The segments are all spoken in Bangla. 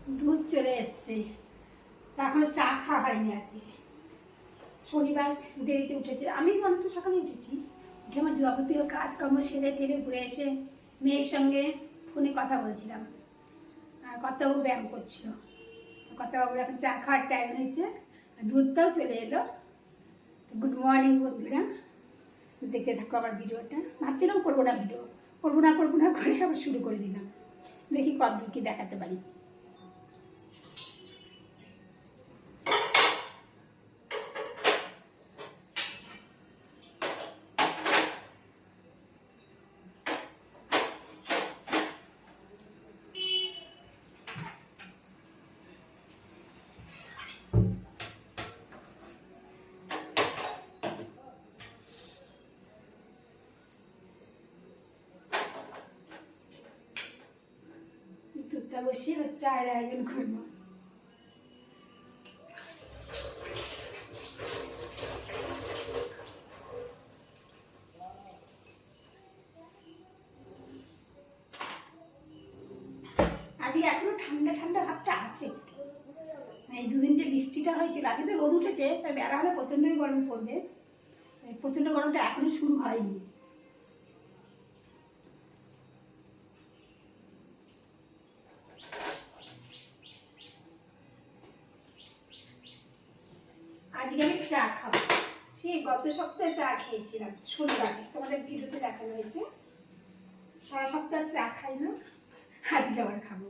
দুধ চলে এসছে, এখনো চা খাওয়া হয়নি। আজকে শনিবার দেরিতে উঠেছে, আমি অনেকটা সকালে উঠেছি। উঠে আমার যাবতীয় কাজকর্ম সেরে টেরে ঘুরে এসে মেয়ের সঙ্গে ফোনে কথা বলছিলাম, আর কর্তাবাবু ব্যায়াম করছিল। কর্তাবাবুর এখন চা খাওয়ার টাইম হয়েছে, দুধটাও চলে এলো। গুড মর্নিং বন্ধুরা, দেখতে থাকো আবার ভিডিওটা। ভাবছিলাম করবো না ভিডিও, করবো না করে আবার শুরু করে দিলাম। দেখি কতদূর কি দেখাতে পারি। দুধটা বসিয়ে চায়ের আয়োজন করবো। আজকে এখনো ঠান্ডা ঠান্ডা ভাবটা আছে। এই দুদিন যে বৃষ্টিটা হয়েছিল, আজকে তো রোদ উঠেছে, তাই বেলা হলে প্রচণ্ডই গরম পড়বে। প্রচণ্ড গরমটা এখনো শুরু হয়নি। আজকে আমি চা খাবো। সেই গত সপ্তাহে চা খেয়েছিলাম শনিবারে, তোমাদের ভিডিওতে দেখানো হয়েছে। সারা সপ্তাহ চা খাই না, আজকে আবার খাবো।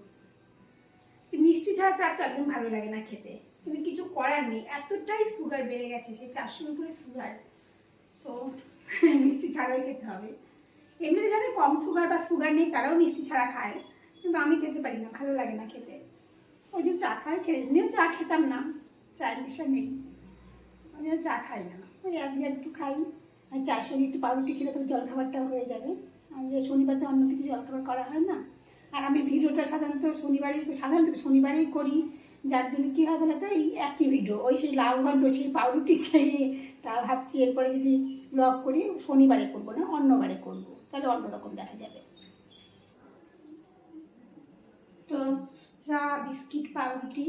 মিষ্টি ছাড়া চা তো একদম ভালো লাগে না খেতে, কিন্তু কিছু করার নেই, এতটাই সুগার বেড়ে গেছে, সেই 400 উপরে সুগার, তো মিষ্টি ছাড়াই খেতে হবে। এমনিতে যাদের কম সুগার বা সুগার নেই তারাও মিষ্টি ছাড়া খায়, কিন্তু আমি খেতে পারি না, ভালো লাগে না খেতে। ওই জন্য চা খাই, ছেড়ে দিলেও চা খেতাম না, চায়ের নেশা নেই, ওই জন্য চা খাই না। ওই আজকে একটু খাই, আর চায়ের সঙ্গে একটু পাউরুটি খেলে পরে জলখাবারটাও হয়ে যাবে। আর শনিবার তো অন্য কিছু জলখাবার করা হয় না। আর আমি ভিডিওটা সাধারণত শনিবারেই করি, যার জন্য কী হয় বলে তো, এই একই ভিডিও, ওই সেই লাউ ঘন্ট, সেই পাউরুটি, সেই তা ভাবছি এরপরে যদি ব্লগ করি শনিবারে করবো না, অন্যবারে করবো, তাহলে অন্যরকম দেখা যাবে। তো চা, বিস্কিট, পাউরুটি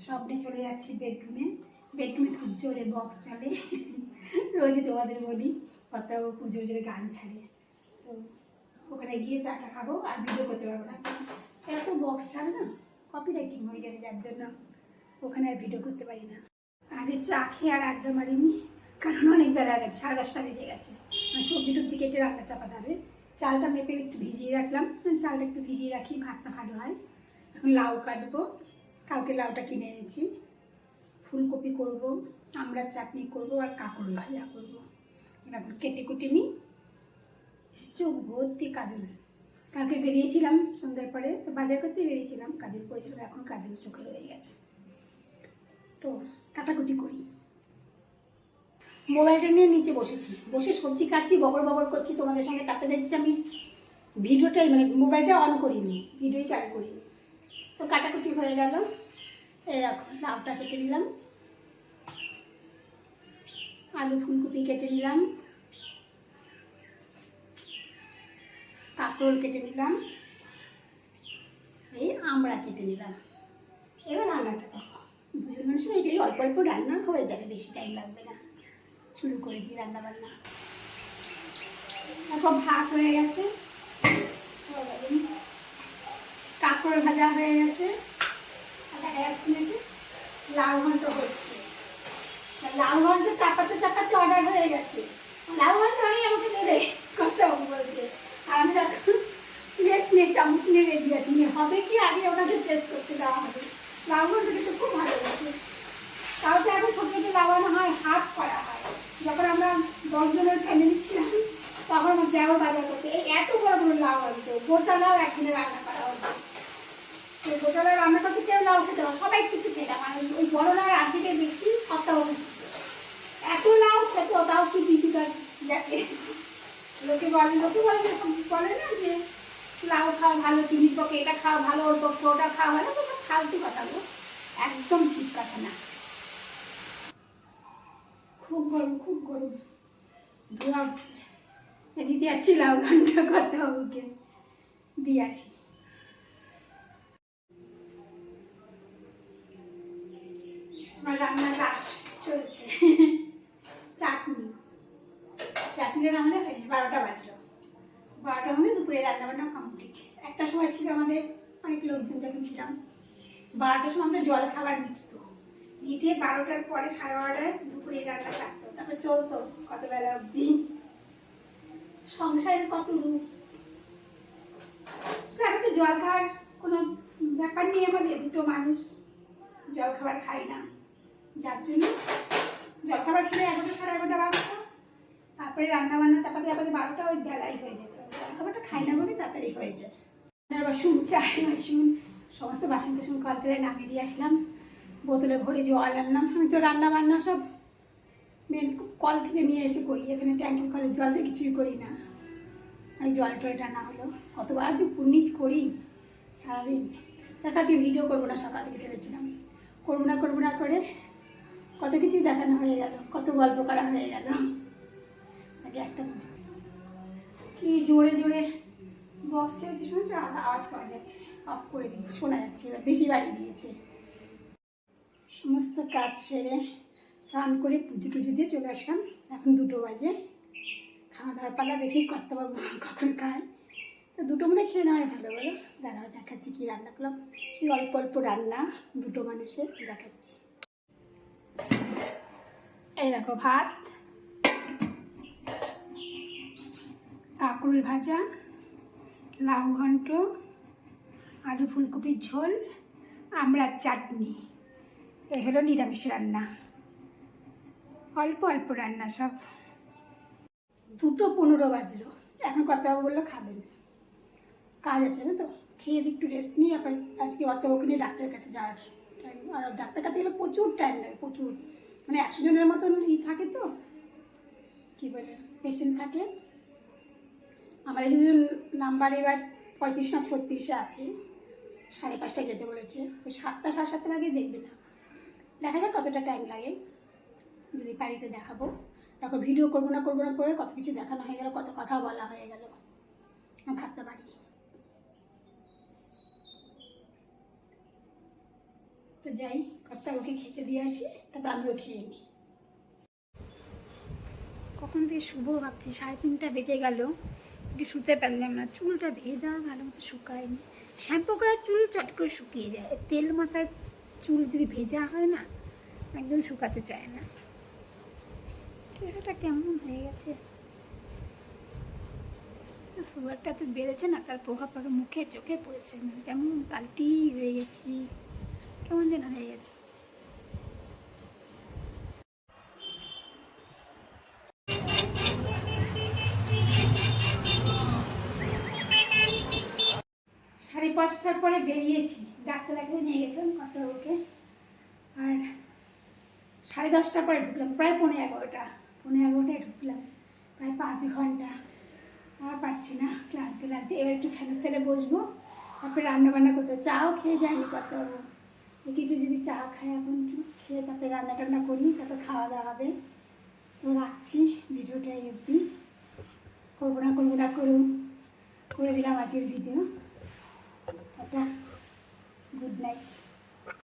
সব নিয়ে চলে যাচ্ছি বেডরুমে। বেডরুমে খুব জোরে বক্স চলে, রোজই তোমাদের বলি, কত খুব জোরে জোরে গান ছাড়ে। তো ওখানে গিয়ে চাটা খাবো, আর ভিডিও করতে পারবো না, এত বক্স ছাড়ে না, কপিরাইটিং হয়ে যাবে, যার জন্য ওখানে আর ভিডিও করতে পারি না। আজ চা খেয়ে আর আড্ডা মারিনি, কারণ অনেক বেলা গেছে, 10:30 বেজে গেছে। সবজি টবজি কেটে রান্না চাপাতে হবে। চালটা মেপে একটু ভিজিয়ে রাখলাম, চালটা একটু ভিজিয়ে রাখি, ভাতটা ভালো হয়। এখন লাউ কাটবো, কালকে লাউটা কিনে এনেছি। ফুলকপি করব, আমড়ার চাটনি করব, আর কাঁকড় ভাজা করবো। এখন কেটে কুটে নিই। চোখ ভর্তি কাজল, কালকে বেরিয়েছিলাম সন্ধ্যার পরে, বাজার করতে বেরিয়েছিলাম, কাজল করেছিলাম, এখন কাজল চোখে রয়ে গেছে। তো কাটাকুটি করি। মোবাইলটা নিয়ে নিচে বসেছি, বসে সবজি কাটছি, বগর বগর করছি তোমাদের সঙ্গে, তাতে দেখছি আমি ভিডিওটাই মানে মোবাইলটা অন করিনি, ভিডিওই চালু করিনি। তো কাটাকুটি হয়ে গেল। এই দেখো লাউটা কেটে নিলাম, আলু ফুলকপি কেটে নিলাম, কাঁকরোল কেটে নিলাম, এই আমড়া কেটে নিলাম। এবার রান্না চাপাবো, দুজন মানুষের এটাই অল্প অল্প রান্না হয়ে যাবে, বেশি টাইম লাগবে না। শুরু করে দিই রান্না বান্না। এখন ভাত হয়ে গেছে, কাঁকড় ভাজা হয়ে গেছে, দেখা যাচ্ছে নাকি লাউ ঘন্ট হচ্ছে। লাউ ঘন্ট চাপাতে চাপাতে অর্ডার হয়ে গেছে, লাউ ঘন্ট আমি আমাকে দেবে কথা বলছে, আর আমি প্লেট নিয়ে চামচ নিয়ে রেডি আছি, হবে কি আগে ওনাকে টেস্ট করতে দেওয়া হবে। লাউ ঘন্ট কিন্তু খুব ভালোবাসে, তাও তো এখন ছোটো ছোটো লাগানো হয়, হাট করা হয়। যখন আমরা 10 জনের ফ্যামিলি ছিলাম তখন আমার দেওয়ার বাজার করতে এই এত বড় বড় লাউ আনতো, গোটা লাউ একদিনে রান্না করা হতো। তো গোটা লাউ রান্না করতে কেউ লাউ খেতে হবে, সবাই একটু একটু খেতাম, আর ওই বড় লাউ আর্ধেকের বেশি সপ্তাহ এত লাউ খেত, তাও কি বিপিকার গেছে। লোকে বলে না যে লাউ খাওয়া ভালো, চিনির পক্ষে এটা খাওয়া ভালো, ওর পক্ষে ওটা খাওয়া ভালো, তো সব ফালতু কথাগুলো, একদম ঠিক কথা না। খুব গরম ধোয়া হচ্ছে, দিতে যাচ্ছি লাউ ঘন্টা করতে হবে, দিয়ে আসি। আমার রান্নার কাজ চলছে। চাটনিটা রান্না হয়ে 12টা বাজলো। 12টার মধ্যে দুপুরে রান্নাবান্না কমপ্লিট। একটা সময় ছিল আমাদের অনেক লোকজন যখন ছিলাম, 12টার সময় আমাদের জল খাবার মিটে 12টার পরে 12:30টায় দুপুরে রান্না থাকতো, তারপরে চলতো কত বেলা অবধি। সংসারের কত রূপ। আগে তো জল খাওয়ার কোনো ব্যাপার নেই, আমাদের দুটো মানুষ জল খাবার খাই না, যার জন্য জল খাবার খেলে 11টা 11:30 বাজতো। তারপরে রান্নাবান্না চাপাতে 12টা ওই বেলাই হয়ে যেত। জল খাবারটা খাই না বলে তাড়াতাড়ি হয়ে যায়। বাসন, চায়ের বাসন, সমস্ত বাসন টাসন কল থেকে নামিয়ে দিয়ে আসলাম, বোতলে ভরে জল আনলাম। আমি তো রান্না বান্না সব মেন কল থেকে নিয়ে এসে করি, এখানে ট্যাঙ্কির কলের জল দিয়ে কিছুই করি না। আমি জল টলটা না হলো কতবার যে পুনিচ করি সারাদিন। দেখা যাচ্ছে ভিডিও করবো না, সকাল থেকে ভেবেছিলাম করবো না করে কত কিছুই দেখানো হয়ে গেল, কত গল্প করা হয়ে গেল। গ্যাসটা বুঝে কি জোরে জোরে বস চলছে, শুনছো আওয়াজ পাওয়া যাচ্ছে। অফ করে দিয়ে শোনা যাচ্ছে, এবার বেশি বাড়িয়ে দিয়েছে। সমস্ত কাজ সেরে স্নান করে পুজো টুজো দিয়ে চলে আসলাম। এখন 2টো বাজে, খাওয়া দাওয়ার পালা। দেখি কর্তাবাবু কখন খায়, তো 2টোর মধ্যে খেয়ে নেওয়াই ভালো। বলো দাঁড়াও দেখাচ্ছি কী রান্না করলাম। সেই অল্প অল্প রান্না 2টো মানুষের দেখাচ্ছি। এই দেখো ভাত, কাঁকরোল ভাজা, লাউ ঘন্ট, আলু ফুলকপির ঝোল, আমড়ার চাটনি। এই হলো নিরামিষ রান্না, অল্প অল্প রান্না সব। 2:15 বাজলো, এখন কর্তাবাবু বললো খাবেন, কাজ আছে না তো, খেয়ে একটু রেস্ট নিই। আবার আজকে কর্তাবাবুকে নিয়ে ডাক্তারের কাছে যাওয়ার টাইম, আর ডাক্তারের কাছে গেলে প্রচুর টাইম লাগে, প্রচুর, মানে 100 জনের মতন থাকে তো, কী বলে পেশেন্ট থাকে। আমার এই যদি নাম্বার এবার 35 না 36-এ আছে, 5:30টায় যেতে বলেছে। ওই 7টা 7:30টার আগে দেখবে না, দেখা যাক কতটা টাইম লাগে। যদি বাড়িতে দেখাবো, দেখো ভিডিও করবো না করে কত কিছু দেখানো হয়ে গেল, কত কথা বলা হয়ে গেল। ভাবতে পারি তো যাই, কর্তাবাবুকে খেতে দিয়ে আসি, তারপর আমিও খেয়ে নিই। কখন থেকে শুভ ভাবছি, 3:30 বেজে গেল, একটু শুতে পারলাম না। চুলটা ভেজা, ভালো মতো শুকায়নি। শ্যাম্পু করার চুল চট করে শুকিয়ে যায়, তেল মাথার চুল যদি ভেজা হয় না, একদম শুকাতে চায় না। চেহারাটা কেমন হয়ে গেছে, সুগারটা তো বেড়েছে না, তার প্রভাব পাকে মুখে চোখে পড়েছে। কেমন কালটি হয়ে গেছি, কেমন যেন হয়ে গেছে। 5:30টার পরে বেরিয়েছি, ডাক্তার দেখাতে নিয়ে গেছিলাম কর্তাবাবুকে। আর 10:30টার পরে ঢুকলাম, প্রায় 11:15টায় ঢুকলাম, প্রায় 5 ঘন্টা। আর পারছি না, ক্লান্ত লাগছে। এবার একটু ফ্যানের তেলে বসবো, তারপরে রান্নাবান্না করতে। চাও খেয়ে যায়নি কর্তাবাবু, দেখি একটু যদি চা খাই এখন, একটু খেয়ে তারপরে রান্না টান্না করি, তারপরে খাওয়া দাওয়া হবে। তো রাখছি ভিডিওটা এই অবধি। করবো না করে দিলাম আজকের ভিডিও। একটা গুড নাইট।